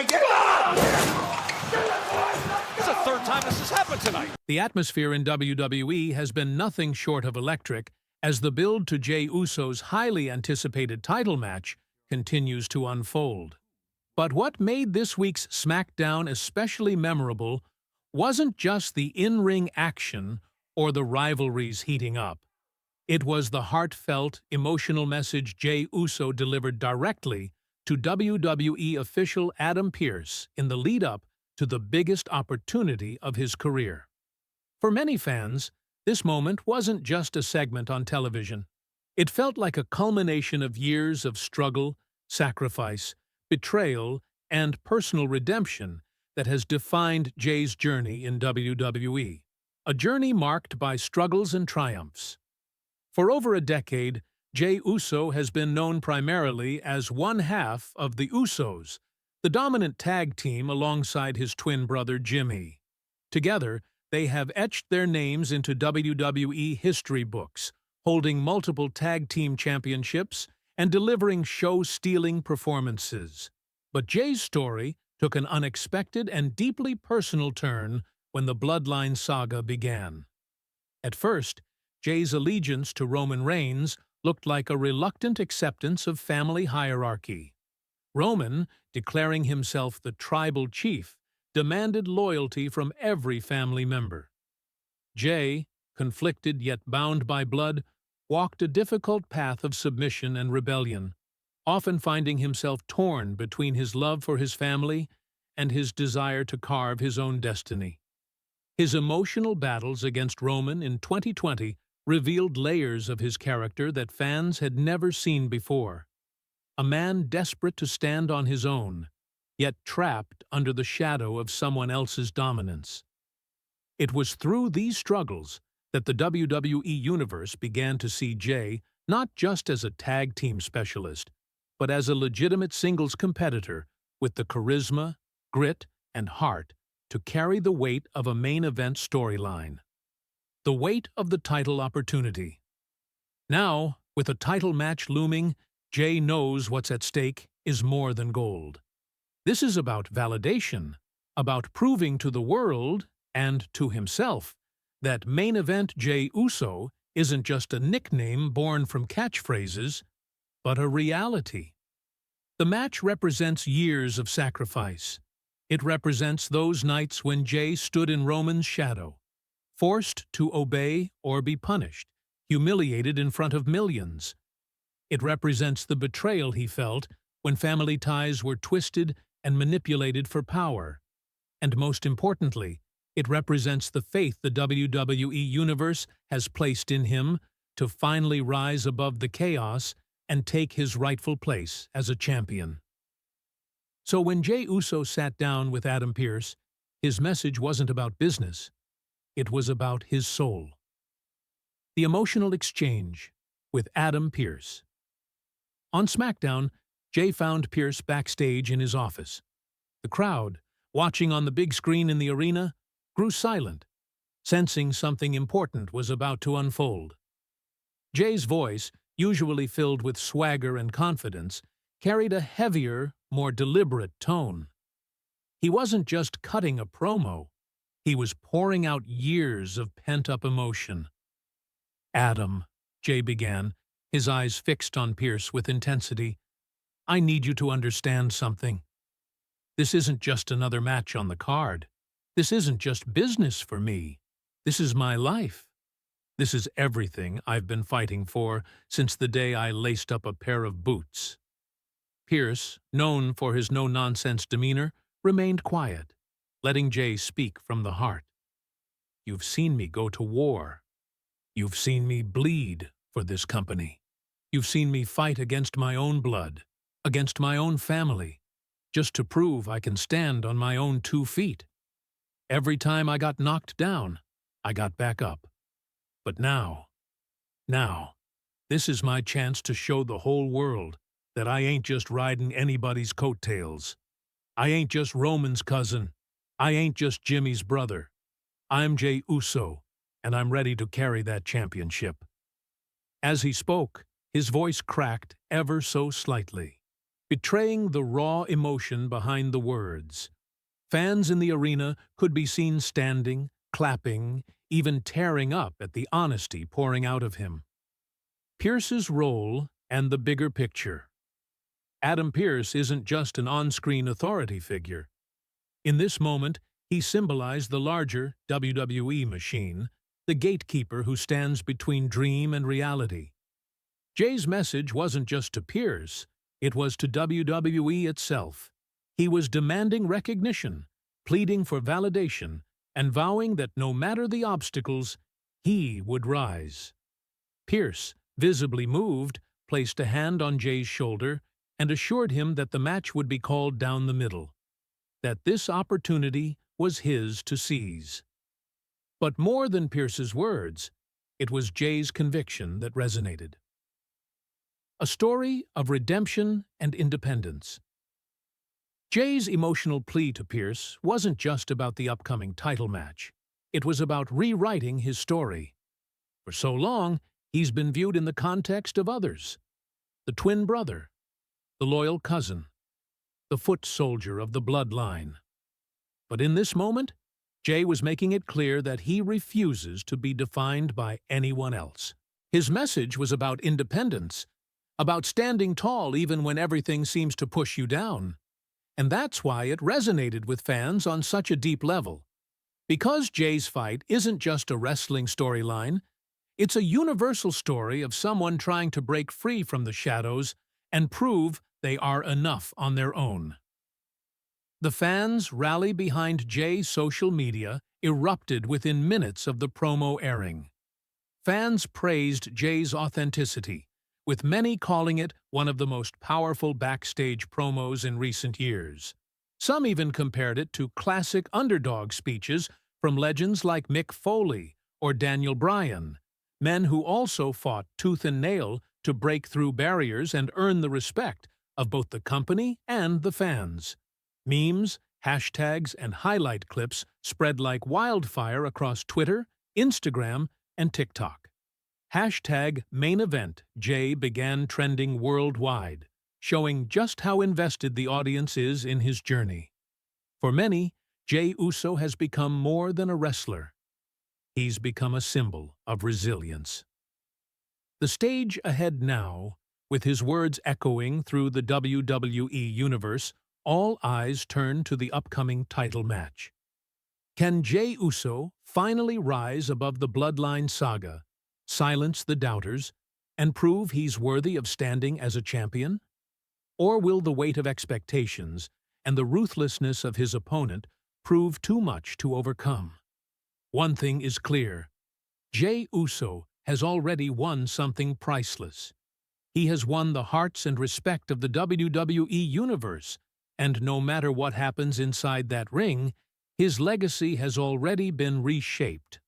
make it. It's the third time this has happened tonight. The atmosphere in WWE has been nothing short of electric as the build to Jey Uso's highly anticipated title match continues to unfold. But what made this week's SmackDown especially memorable wasn't just the in-ring action or the rivalries heating up. It was the heartfelt, emotional message Jey Uso delivered directly to WWE official Adam Pearce in the lead-up to the biggest opportunity of his career. For many fans, this moment wasn't just a segment on television. It felt like a culmination of years of struggle, sacrifice, betrayal, and personal redemption that has defined Jey's journey in WWE. A journey marked by struggles and triumphs. For over a decade, Jey Uso has been known primarily as one half of the Usos, the dominant tag team alongside his twin brother Jimmy. Together, they have etched their names into WWE history books, holding multiple tag team championships and delivering show-stealing performances. But Jey's story took an unexpected and deeply personal turn when the Bloodline saga began. At first, Jey's allegiance to Roman Reigns looked like a reluctant acceptance of family hierarchy. Roman, declaring himself the tribal chief, demanded loyalty from every family member. Jey, conflicted yet bound by blood, walked a difficult path of submission and rebellion, often finding himself torn between his love for his family and his desire to carve his own destiny. His emotional battles against Roman in 2020 revealed layers of his character that fans had never seen before. A man desperate to stand on his own, yet trapped under the shadow of someone else's dominance. It was through these struggles that the WWE Universe began to see Jey not just as a tag team specialist, but as a legitimate singles competitor with the charisma, grit, and heart to carry the weight of a main event storyline. The weight of the title opportunity. Now, with a title match looming, Jey knows what's at stake is more than gold. This is about validation, about proving to the world and to himself that main event Jey Uso isn't just a nickname born from catchphrases, but a reality. The match represents years of sacrifice. It represents those nights when Jey stood in Roman's shadow, forced to obey or be punished, humiliated in front of millions. It represents the betrayal he felt when family ties were twisted and manipulated for power. And most importantly, it represents the faith the WWE Universe has placed in him to finally rise above the chaos and take his rightful place as a champion. So when Jey Uso sat down with Adam Pearce, his message wasn't about business. It was about his soul. The emotional exchange with Adam Pearce. On SmackDown, Jey found Pearce backstage in his office. The crowd, watching on the big screen in the arena, grew silent, sensing something important was about to unfold. Jey's voice, usually filled with swagger and confidence, carried a heavier, more deliberate tone. He wasn't just cutting a promo, he was pouring out years of pent-up emotion. "Adam," Jey began, his eyes fixed on Pearce with intensity, "I need you to understand something. This isn't just another match on the card. This isn't just business for me. This is my life. This is everything I've been fighting for since the day I laced up a pair of boots." Pearce, known for his no-nonsense demeanor, remained quiet, letting Jey speak from the heart. "You've seen me go to war. You've seen me bleed for this company. You've seen me fight against my own blood, against my own family, just to prove I can stand on my own 2 feet. Every time I got knocked down, I got back up. But now, this is my chance to show the whole world that I ain't just riding anybody's coattails. I ain't just Roman's cousin. I ain't just Jimmy's brother. I'm Jey Uso, and I'm ready to carry that championship." As he spoke, his voice cracked ever so slightly. betraying the raw emotion behind the words. Fans in the arena could be seen standing, clapping, even tearing up at the honesty pouring out of him. Pearce's role and the bigger picture. Adam Pearce isn't just an on-screen authority figure. In this moment, he symbolized the larger WWE machine, the gatekeeper who stands between dream and reality. Jey's message wasn't just to Pearce, it was to WWE itself. He was demanding recognition, pleading for validation, and vowing that no matter the obstacles, he would rise. Pearce, visibly moved, placed a hand on Jey's shoulder and assured him that the match would be called down the middle, that this opportunity was his to seize. But more than Pearce's words, it was Jey's conviction that resonated. A story of redemption and independence. Jey's emotional plea to Pearce wasn't just about the upcoming title match. It was about rewriting his story. For so long, he's been viewed in the context of others. The twin brother, the loyal cousin, the foot soldier of the bloodline. But in this moment, Jey was making it clear that he refuses to be defined by anyone else. His message was about independence, about standing tall even when everything seems to push you down. And that's why it resonated with fans on such a deep level. Because Jey's fight isn't just a wrestling storyline, it's a universal story of someone trying to break free from the shadows and prove they are enough on their own. The fans' rally behind Jey's social media erupted within minutes of the promo airing. Fans praised Jey's authenticity, with many calling it one of the most powerful backstage promos in recent years. Some even compared it to classic underdog speeches from legends like Mick Foley or Daniel Bryan, men who also fought tooth and nail to break through barriers and earn the respect of both the company and the fans. Memes, hashtags, and highlight clips spread like wildfire across Twitter, Instagram, and TikTok. Hashtag main event Jey began trending worldwide, showing just how invested the audience is in his journey. For many, Jey Uso has become more than a wrestler. He's become a symbol of resilience. The stage ahead now, with his words echoing through the WWE Universe, all eyes turn to the upcoming title match. Can Jey Uso finally rise above the bloodline saga, silence the doubters, and prove he's worthy of standing as a champion? Or will the weight of expectations and the ruthlessness of his opponent prove too much to overcome? One thing is clear. Jey Uso has already won something priceless. He has won the hearts and respect of the WWE Universe, and no matter what happens inside that ring, his legacy has already been reshaped.